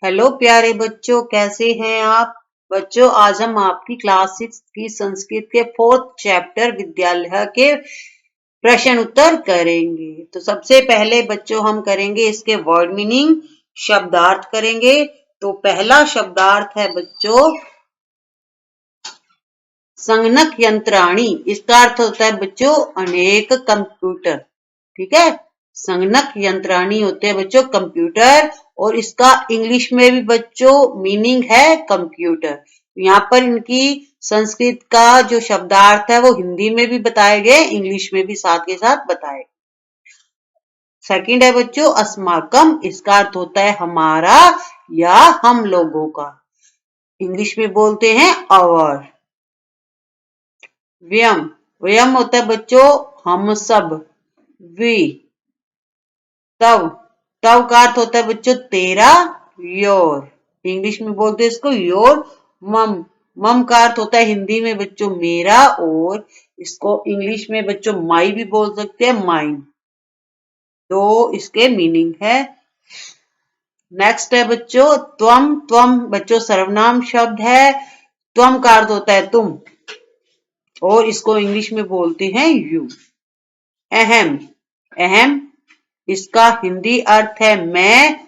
Hello प्यारे बच्चों, कैसे हैं आप? बच्चों, आज हम आपकी क्लास 6 की संस्कृत के 4th चैप्टर विद्यालय के प्रश्न उत्तर करेंगे। तो सबसे पहले बच्चों हम करेंगे इसके वर्ड मीनिंग, शब्दार्थ करेंगे। तो पहला शब्दार्थ है बच्चों संगणक यंत्राणी। इसका अर्थ होता है बच्चों अनेक कंप्यूटर। ठीक है, संगणक यंत्राणी होते हैं बच्चों कंप्यूटर, और इसका इंग्लिश में भी बच्चों मीनिंग है कंप्यूटर। यहाँ पर इनकी संस्कृत का जो शब्दार्थ है वो हिंदी में भी बताए गए, इंग्लिश में भी साथ के साथ बताए। सेकंड है बच्चों अस्माकम। इसका अर्थ होता है हमारा या हम लोगों का। इंग्लिश में बोलते हैं आवर। व्यम, व्यम होता है बच्चों हम सब, वी। तव, तव का अर्थ होता है बच्चों तेरा, योर। इंग्लिश में बोलते हैं इसको योर। मम, मम का अर्थ होता है हिंदी में बच्चों मेरा, और इसको इंग्लिश में बच्चों माई भी बोल सकते हैं, माइन। तो इसके मीनिंग है। नेक्स्ट है बच्चों त्वम। त्वम बच्चों सर्वनाम शब्द है। त्वम का अर्थ होता है तुम, और इसको इंग्लिश में बोलते हैं यू। अहम, अहम इसका हिंदी अर्थ है मैं,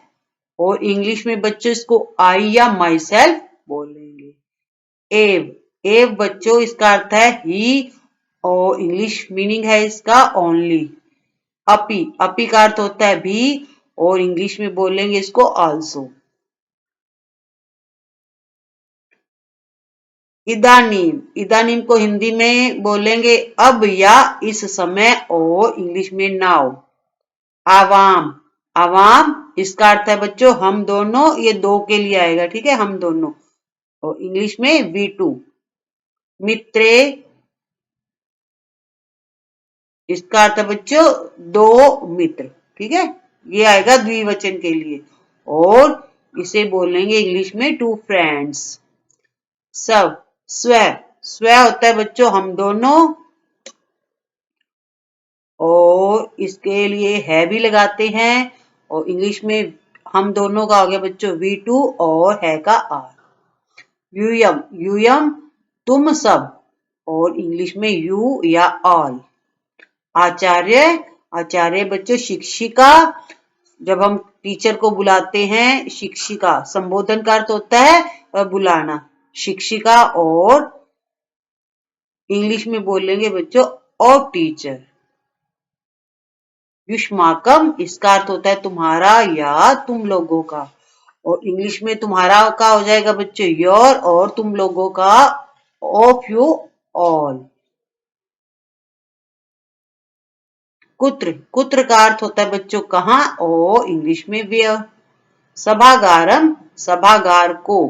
और इंग्लिश में बच्चों इसको आई या माई सेल्फ बोलेंगे। एव, एव बच्चों इसका अर्थ है ही, और इंग्लिश मीनिंग है इसका ओनली। अपी, अपी का अर्थ होता है भी, और इंग्लिश में बोलेंगे इसको आल्सो। इदानीम, इदानीम को हिंदी में बोलेंगे अब या इस समय, और इंग्लिश में नाउ। आवाम, आवाम इसका अर्थ है बच्चों हम दोनों, ये दो के लिए आएगा, ठीक है, हम दोनों, और इंग्लिश में वी टू। मित्रे, इसका अर्थ है बच्चों दो मित्र, ठीक है, ये आएगा द्विवचन के लिए, और इसे बोलेंगे इंग्लिश में टू फ्रेंड्स। सब, स्व, स्व होता है बच्चों हम दोनों, और इसके लिए है भी लगाते हैं, और इंग्लिश में हम दोनों का हो गया बच्चों वी टू, और है का आर। यूयम, यूयम तुम सब, और इंग्लिश में यू या ऑल। आचार्य, आचार्य बच्चों शिक्षिका। जब हम टीचर को बुलाते हैं शिक्षिका, संबोधन का अर्थ होता है बुलाना, शिक्षिका, और इंग्लिश में बोलेंगे बच्चों और टीचर। युष्माकम, इसका अर्थ होता है तुम्हारा या तुम लोगों का, और इंग्लिश में तुम्हारा का हो जाएगा बच्चों योर, और तुम लोगों का ऑफ यू ऑल। कुत्र, कुत्र का अर्थ होता है बच्चों कहाँ, और इंग्लिश में वेयर। सभागारम, सभागार को।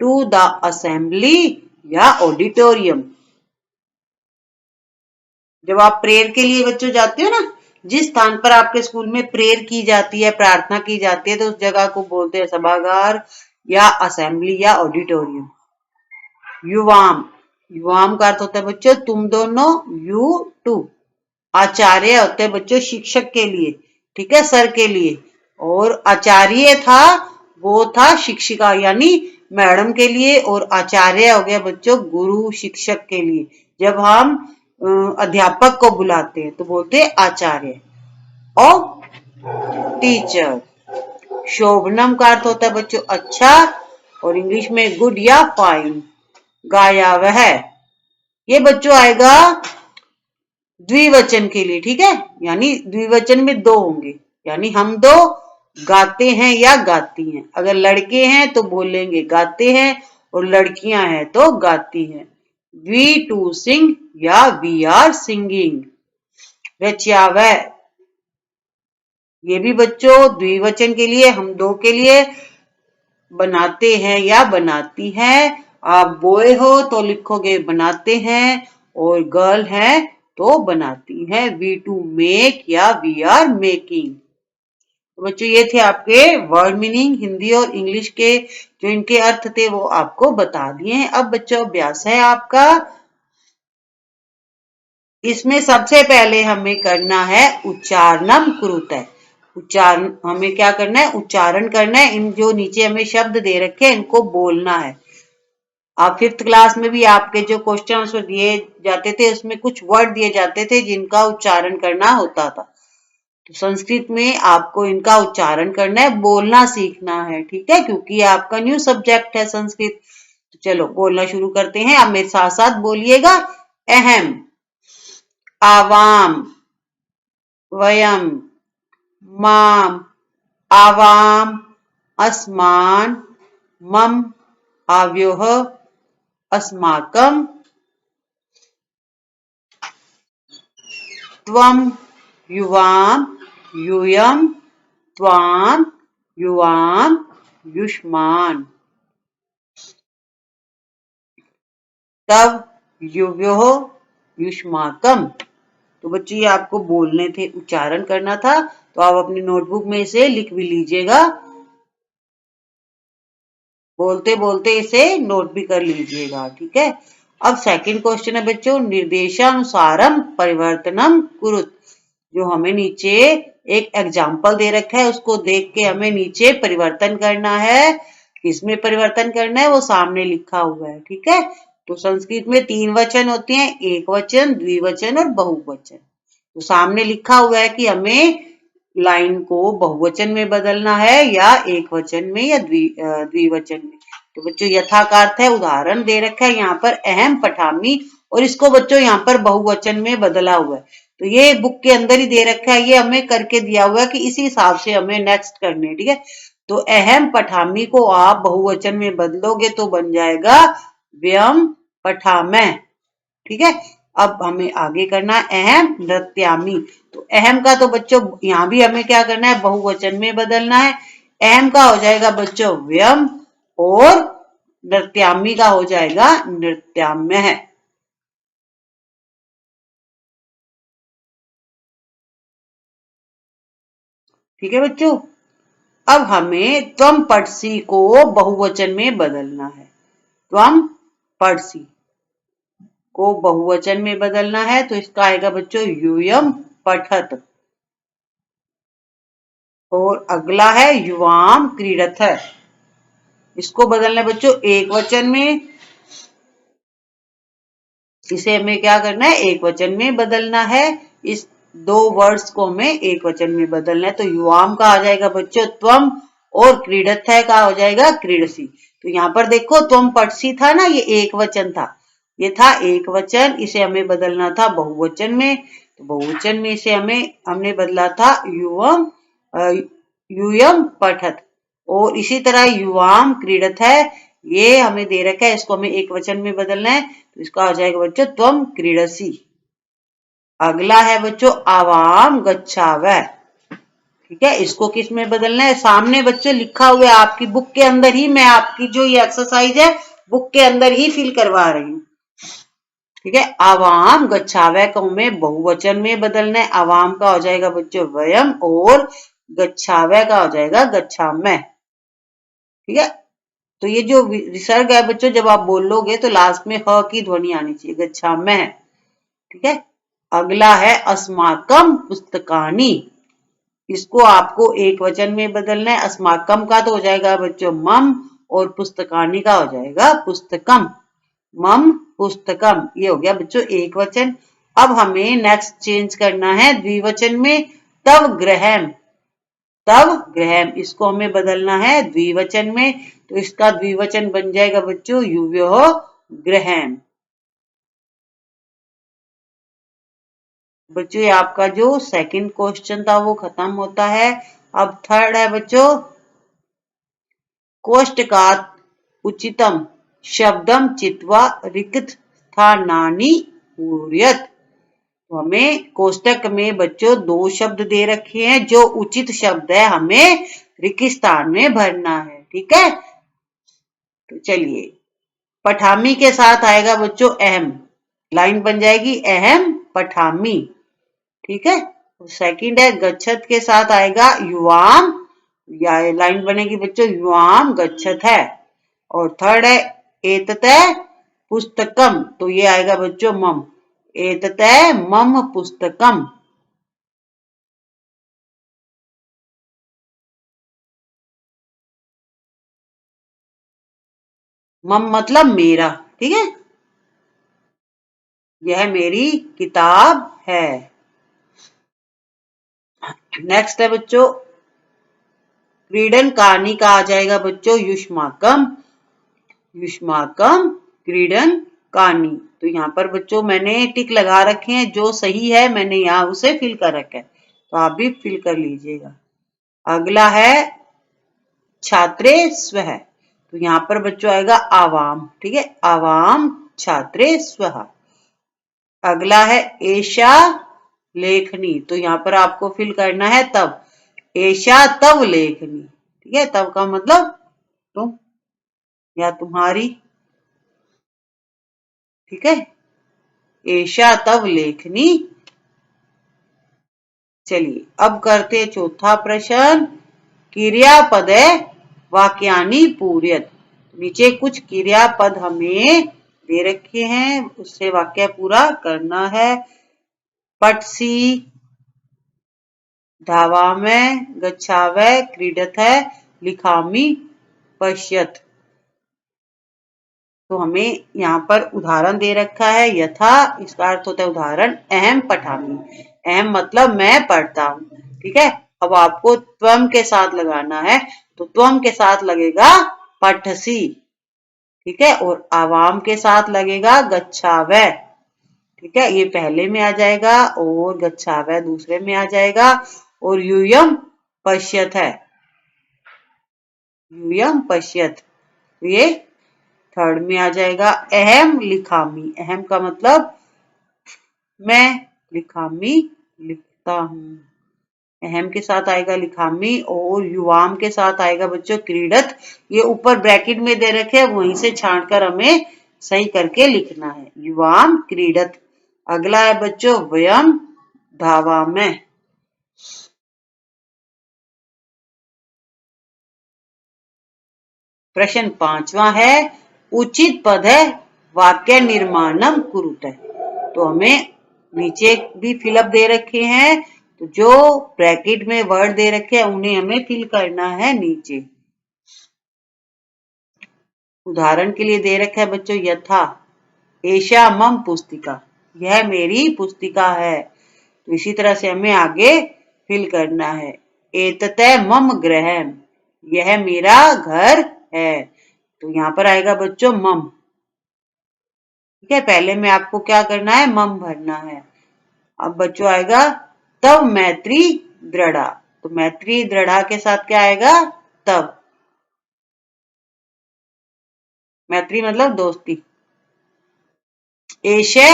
टू द असेंबली या ऑडिटोरियम। जब आप प्रेयर के लिए बच्चों जाते हो ना, जिस स्थान पर आपके स्कूल में प्रेयर की जाती है, प्रार्थना की जाती है, तो उस जगह को बोलते हैं सभागार या असेंबली या ऑडिटोरियम। युवाम, युवाम का अर्थ होता है बच्चों तुम दोनों, यू टू। आचार्य होते हैं बच्चों शिक्षक के लिए, ठीक है, सर के लिए, और आचार्य था वो था शिक्षिका यानी मैडम के लिए, और आचार्य हो गया बच्चों गुरु शिक्षक के लिए। जब हम अध्यापक को बुलाते हैं तो बोलते हैं आचार्य। और टीचर, शोभनम का अर्थ होता है बच्चों अच्छा, और इंग्लिश में गुड या फाइन। गाया वह, ये बच्चों आएगा द्विवचन के लिए, ठीक है, यानी द्विवचन में दो होंगे, यानी हम दो गाते हैं या गाती हैं। अगर लड़के हैं तो बोलेंगे गाते हैं, और लड़कियां हैं तो गाती हैं। वी टू सिंग या वी आर सिंगिंग। रच्यावह, ये भी बच्चों द्विवचन के लिए, हम दो के लिए, बनाते हैं या बनाती हैं। आप बॉय हो तो लिखोगे बनाते हैं, और गर्ल है तो बनाती है। वी टू मेक या वी आर मेकिंग। तो बच्चों ये थे आपके वर्ड मीनिंग, हिंदी और इंग्लिश के जो इनके अर्थ थे वो आपको बता दिए हैं। अब बच्चों अभ्यास है आपका, इसमें सबसे पहले हमें करना है उच्चारणम कुरुतः। उच्चारण हमें क्या करना है, उच्चारण करना है। इन जो नीचे हमें शब्द दे रखे हैं इनको बोलना है। आप 5th क्लास में भी आपके जो क्वेश्चन आंसर दिए जाते थे उसमें कुछ वर्ड दिए जाते थे जिनका उच्चारण करना होता था। तो संस्कृत में आपको इनका उच्चारण करना है, बोलना सीखना है, ठीक है, क्योंकि ये आपका न्यू सब्जेक्ट है संस्कृत। तो चलो बोलना शुरू करते हैं। आप मेरे साथ साथ बोलिएगा। अहम, आवाम, वयम, माम, आवाम, अस्मान, मम, आवयोः, अस्माकं, त्वं, युवां, यूयं, त्वां, युवां, युष्मान्, तव, युवयोः, युष्माकं। तो बच्चों ये आपको बोलने थे, उच्चारण करना था। तो आप अपनी नोटबुक में इसे लिख भी लीजिएगा, बोलते बोलते इसे नोट भी कर लीजिएगा, ठीक है। अब सेकंड क्वेश्चन है बच्चों, निर्देशानुसारम परिवर्तनम कुरुत। जो हमें नीचे एक एग्जाम्पल दे रखा है उसको देख के हमें नीचे परिवर्तन करना है। किसमें परिवर्तन करना है वो सामने लिखा हुआ है, ठीक है। तो संस्कृत में 3 वचन होते हैं, एक वचन, द्विवचन और बहुवचन। तो सामने लिखा हुआ है कि हमें लाइन को बहुवचन में बदलना है या एक वचन में या द्विवचन में। तो बच्चों यथार्थ है, उदाहरण दे रखा है यहाँ पर अहम पठामी, और इसको बच्चों यहाँ पर बहुवचन में बदला हुआ है। तो ये बुक के अंदर ही दे रखा है, ये हमें करके दिया हुआ है कि इसी हिसाब से हमें नेक्स्ट करने है, ठीक है। तो अहम पठामी को आप बहुवचन में बदलोगे तो बन जाएगा व्यम पठामह, ठीक है। अब हमें आगे करना है अहम नृत्यामी। तो अहम का तो बच्चों यहाँ भी हमें क्या करना है, बहुवचन में बदलना है। अहम का हो जाएगा बच्चों व्यम और नृत्यामी का हो जाएगा नृत्याम्यः, ठीक है बच्चों। अब हमें त्वम पठसी को बहुवचन में बदलना है। त्वम पठसी को बहुवचन में बदलना है तो इसका आएगा बच्चों यूयम पठत। और अगला है युवाम क्रीडथ, इसको बदलना है बच्चों एक वचन में। इसे हमें क्या करना है, एक वचन में बदलना है। इस 2 वर्ड्स को हमें एक वचन में बदलना है। तो युवाम का आ जाएगा बच्चों त्वम और क्रीडथ का हो जाएगा क्रीडसी। तो यहाँ पर देखो त्वम पठसी था ना, ये एक वचन था, ये था एक वचन, इसे हमें बदलना था बहुवचन में। तो बहुवचन में इसे हमने बदला था युवम यूयम पठत। और इसी तरह युवाम क्रीडथ है, ये हमें दे रखा है, इसको हमें एक वचन में बदलना है। तो इसका हो जाएगा बच्चों त्वम क्रीडसी। अगला है बच्चों आवाम गच्छावः, ठीक है। इसको किस में बदलना है, सामने बच्चों लिखा हुआ है आपकी बुक के अंदर ही। मैं आपकी जो ये एक्सरसाइज है बुक के अंदर ही फिल करवा रही हूँ, ठीक है। आवाम गच्छावः को हमें बहुवचन में बदलना है। आवाम का हो जाएगा बच्चों वयम और गच्छावः का हो जाएगा गच्छामः, ठीक है। तो ये जो विसर्ग है बच्चों जब आप बोलोगे तो लास्ट में ह की ध्वनि आनी चाहिए, गच्छामः, ठीक है। अगला है अस्माकम पुस्तकानि, इसको आपको एक वचन में बदलना है। अस्माकम का तो हो जाएगा बच्चों मम और पुस्तकानि का हो जाएगा पुस्तकम। मम पुस्तकम, ये हो गया बच्चों एक वचन। अब हमें नेक्स्ट चेंज करना है द्विवचन में। तव गृहम, तव गृहम, इसको हमें बदलना है द्विवचन में। तो इसका द्विवचन बन जाएगा बच्चों युवयोः गृहम। बच्चों ये आपका जो सेकंड क्वेश्चन था वो खत्म होता है। अब थर्ड है बच्चों, कोष्टकात् उचितम शब्दम चित्वा रिक्त स्थानानि पूरयत। तो हमें कोष्टक में बच्चों 2 शब्द दे रखे हैं, जो उचित शब्द है हमें रिक्त स्थान में भरना है, ठीक है। तो चलिए पठामी के साथ आएगा बच्चों अहम, लाइन बन जाएगी अहम पठामी, ठीक है। सेकंड है गच्छत के साथ आएगा युवाम, या लाइन बनेगी बच्चों युवाम गच्छत है। और थर्ड है एततः पुस्तकम, तो ये आएगा बच्चों मम, एततः मम पुस्तकम। मम मतलब मेरा, ठीक है। यह मेरी किताब है। नेक्स्ट है बच्चों, क्रीडन कहानी का आ जाएगा बच्चों युष्माकम। युष्माकम क्रीडन कहानी। तो यहाँ पर बच्चों मैंने टिक लगा रखे हैं, जो सही है मैंने यहाँ उसे फिल कर रखा है, तो आप भी फिल कर लीजिएगा। अगला है छात्रे स्वः। तो यहाँ पर बच्चों आएगा आवाम, ठीक है, आवाम छात्रे स्वः। अगला है एशा लेखनी। तो यहाँ पर आपको फिल करना है तब, एशा तब लेखनी, ठीक है। तब का मतलब तुम या तुम्हारी, ठीक है। एशा तब लेखनी। चलिए अब करते हैं चौथा प्रश्न, क्रियापद वाक्यानि पूर्यत। नीचे कुछ क्रियापद हमें दे रखे हैं, उससे वाक्य पूरा करना है। पठसी, धावामः, गच्छावः, क्रीडतः, लिखामि, पश्यत। तो हमें यहाँ पर उदाहरण दे रखा है, यथा, इसका अर्थ होता है उदाहरण, अहम पठामि, अहम मतलब मैं पढ़ता हूं, ठीक है। अब आपको त्वम के साथ लगाना है, तो त्वम के साथ लगेगा पठसी, ठीक है, और आवाम के साथ लगेगा गच्छावः, ठीक है, ये पहले में आ जाएगा और गच्छावः दूसरे में आ जाएगा, और यूयम पश्यत है, यूयम पश्यत, ये थर्ड में आ जाएगा। अहम लिखामी, अहम का मतलब मैं, लिखामी लिखता हूं, अहम के साथ आएगा लिखामी, और युवाम के साथ आएगा बच्चों क्रीडत। ये ऊपर ब्रैकेट में दे रखे हैं, वहीं से छांटकर हमें सही करके लिखना है, युवाम क्रीडत। अगला है बच्चों वयम धावामः। प्रश्न पांचवा है, उचित पद है वाक्य निर्माणम कुरुते। तो हमें नीचे भी फिलअप दे रखे हैं, तो जो ब्रैकेट में वर्ड दे रखे हैं उन्हें हमें फिल करना है नीचे। उदाहरण के लिए दे रखा है बच्चों, यथा, एषा मम पुस्तिका, यह मेरी पुस्तिका है। तो इसी तरह से हमें आगे फिल करना है। एतते मम गृहम, यह मेरा घर है। तो यहाँ पर आएगा बच्चों मम, ठीक है, पहले में आपको क्या करना है, मम भरना है। अब बच्चों आएगा तब मैत्री दृढ़ा। तो मैत्री दृढ़ा के साथ क्या आएगा, तब, मैत्री मतलब दोस्ती। एशे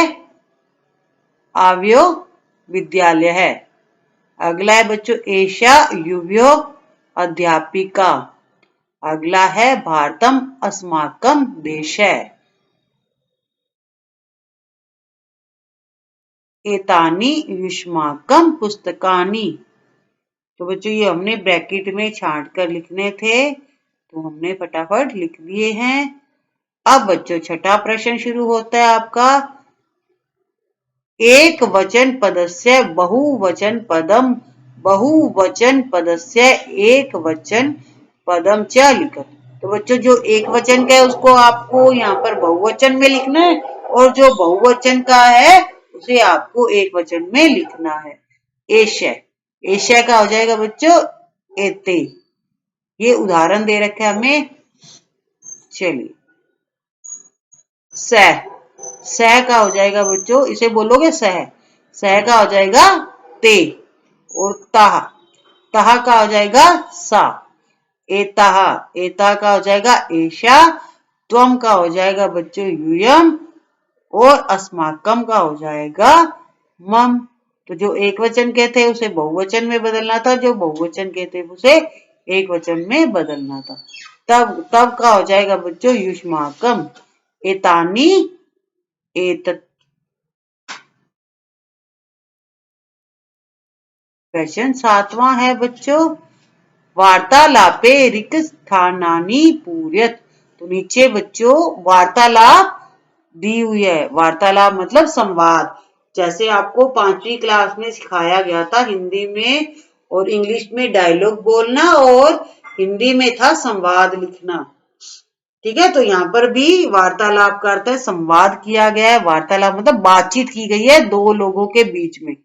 आव्यो विद्यालय है। अगला है बच्चों एशा युव्यो अध्यापिका। अगला है भारतम अस्माकम देश है। एतानी युष्माकम पुस्तकानि। तो बच्चों ये हमने ब्रैकेट में छांट कर लिखने थे, तो हमने फटाफट लिख दिए हैं। अब बच्चों छठा प्रश्न शुरू होता है आपका, एक वचन पदस्य बहुवचन पदम, बहुवचन पदस्य एक वचन पदम च लिखत। तो बच्चों जो एक वचन का है उसको आपको यहाँ पर बहुवचन में लिखना है, और जो बहुवचन का है उसे आपको एक वचन में लिखना है। एशय, एशय का हो जाएगा बच्चों एते। ये उदाहरण दे रखे हैं हमें। चलिए सह, सह का हो जाएगा बच्चों, इसे बोलोगे सह, सह का हो जाएगा ते, और ताह, ताह का हो जाएगा सा। एताह, एता का हो जाएगा एशा, त्वम का हो जाएगा बच्चों यूयम, और अस्माकम का हो जाएगा मम। तो जो एक वचन के थे उसे बहुवचन में बदलना था, जो बहुवचन के थे उसे एक वचन में बदलना था। तब का हो जाएगा बच्चों युष्माकम, एतानी एतत्। प्रश्न सातवां है बच्चों, वार्तालापे रिक्त स्थानानि पूर्यत। तो नीचे बच्चों वार्तालाप दी हुई है, वार्तालाप मतलब संवाद, जैसे आपको 5वीं क्लास में सिखाया गया था हिंदी में और इंग्लिश में डायलॉग बोलना, और हिंदी में था संवाद लिखना, ठीक है, तो यहाँ पर भी वार्तालाप का अर्थ है संवाद किया गया है। वार्तालाप मतलब बातचीत की गई है दो लोगों के बीच में।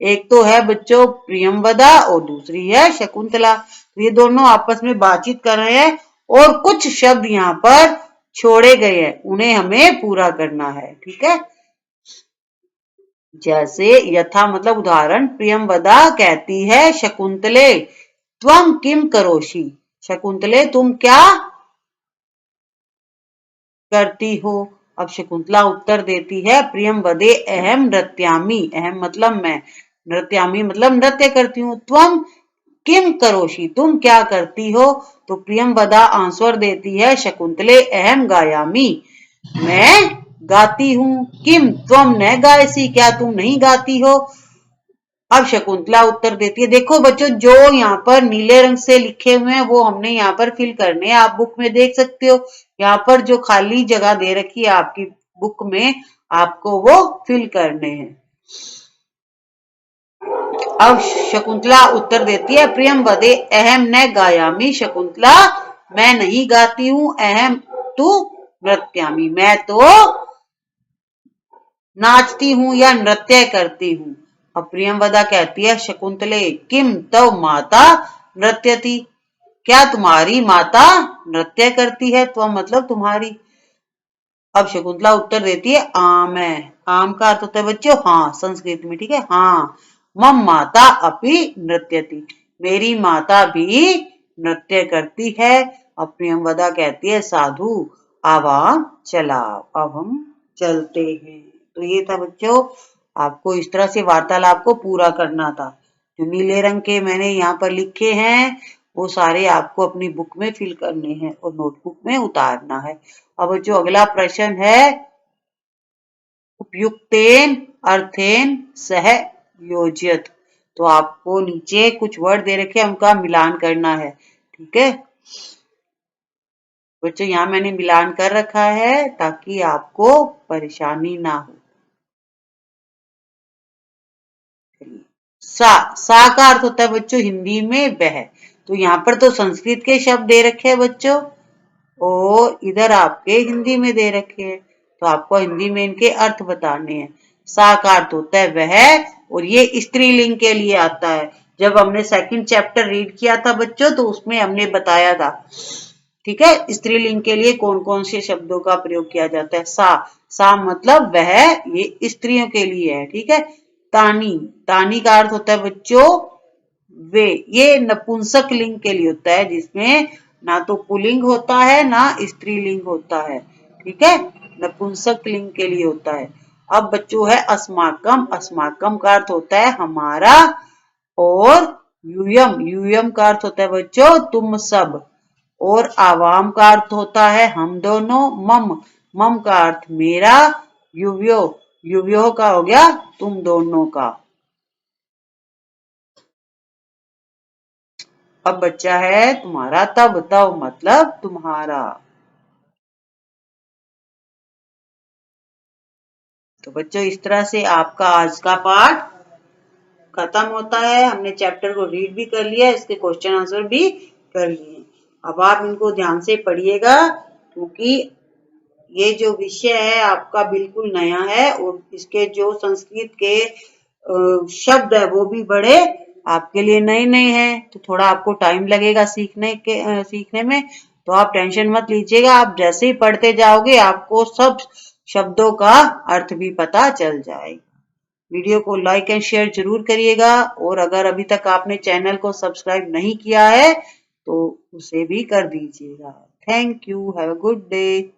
एक तो है बच्चों प्रियंवदा और दूसरी है शकुंतला। तो ये दोनों आपस में बातचीत कर रहे हैं और कुछ शब्द यहाँ पर छोड़े गए हैं, उन्हें हमें पूरा करना है। ठीक है, जैसे यथा मतलब उदाहरण, प्रियंवदा कहती है शकुंतले त्वं किम करोषि। शकुंतले तुम क्या करती हो। अब शकुंतला उत्तर देती है प्रियंवदे अहम नृत्यामि। अहम मतलब मैं, नृत्यामि मतलब नृत्य करती हूँ। त्वम किम करोषि तुम क्या करती हो। तो प्रियंवदा आंसर देती है शकुंतले अहम गायामि मैं गाती हूँ। किम त्वम न गायसी क्या तुम नहीं गाती हो। अब शकुंतला उत्तर देती है, देखो बच्चों जो यहाँ पर नीले रंग से लिखे हुए हैं वो हमने यहाँ पर फिल करने हैं। आप बुक में देख सकते हो, यहाँ पर जो खाली जगह दे रखी है आपकी बुक में, आपको वो फिल करने हैं। अब शकुंतला उत्तर देती है प्रियम वदे अहम न गायामी। शकुंतला मैं नहीं गाती हूँ। अहम तू नृत्यामी मैं तो नाचती हूँ या नृत्य करती हूँ। अब प्रियंवदा कहती है शकुंतले किम तव माता नृत्यति क्या तुम्हारी माता नृत्य करती है। तो मतलब तुम्हारी। अब शकुंतला उत्तर देती है आम है। आम का अर्थ होता है बच्चों हाँ संस्कृत में। ठीक है, हाँ मम माता अपि नृत्यति मेरी माता भी नृत्य करती है। अब प्रियंवदा कहती है साधु आवाम चलाओ अब हम चलते हैं। तो ये था बच्चों, आपको इस तरह से वार्तालाप को पूरा करना था। जो नीले रंग के मैंने यहाँ पर लिखे हैं वो सारे आपको अपनी बुक में फिल करने हैं और नोटबुक में उतारना है। अब जो अगला प्रश्न है, उपयुक्तेन अर्थेन सह योज्यत। तो आपको नीचे कुछ वर्ड दे रखे हैं उनका मिलान करना है। ठीक है बच्चों, यहाँ मैंने मिलान कर रखा है ताकि आपको परेशानी ना हो। सा का अर्थ होता है बच्चों हिंदी में वह। तो यहाँ पर तो संस्कृत के शब्द दे रखे हैं बच्चों और इधर आपके हिंदी में दे रखे हैं, तो आपको हिंदी में इनके अर्थ बताने हैं। सा का अर्थ होता है वह और ये स्त्रीलिंग के लिए आता है। जब हमने सेकंड चैप्टर रीड किया था बच्चों तो उसमें हमने बताया था। ठीक है, स्त्रीलिंग के लिए कौन कौन से शब्दों का प्रयोग किया जाता है। सा मतलब वह, ये स्त्रियों के लिए है। ठीक है, तानी, तानी का अर्थ होता है बच्चों वे, ये नपुंसक लिंग के लिए होता है जिसमें ना तो पुल्लिंग होता है ना स्त्रीलिंग होता है। ठीक है, नपुंसक लिंग के लिए होता है। अब बच्चों है अस्माकम। अस्माकम का अर्थ होता है हमारा और यूयम, यूयम का अर्थ होता है बच्चों तुम सब और आवाम का अर्थ होता है हम दोनों। मम, मम का अर्थ मेरा। युव्यो, युव्यो का हो गया तुम दोनों का। अब बच्चा है तुम्हारा तब, तब मतलब तुम्हारा। तो बच्चों इस तरह से आपका आज का पाठ खत्म होता है। हमने चैप्टर को रीड भी कर लिया, इसके क्वेश्चन आंसर भी कर लिए। अब आप इनको ध्यान से पढ़िएगा क्योंकि ये जो विषय है आपका बिल्कुल नया है और इसके जो संस्कृत के शब्द है वो भी बड़े आपके लिए नए नए हैं। तो थोड़ा आपको टाइम लगेगा सीखने में। तो आप टेंशन मत लीजिएगा, आप जैसे ही पढ़ते जाओगे आपको सब शब्दों का अर्थ भी पता चल जाएगा। वीडियो को लाइक एंड शेयर जरूर करिएगा और अगर अभी तक आपने चैनल को सब्सक्राइब नहीं किया है तो उसे भी कर दीजिएगा। Thank you, have a good day.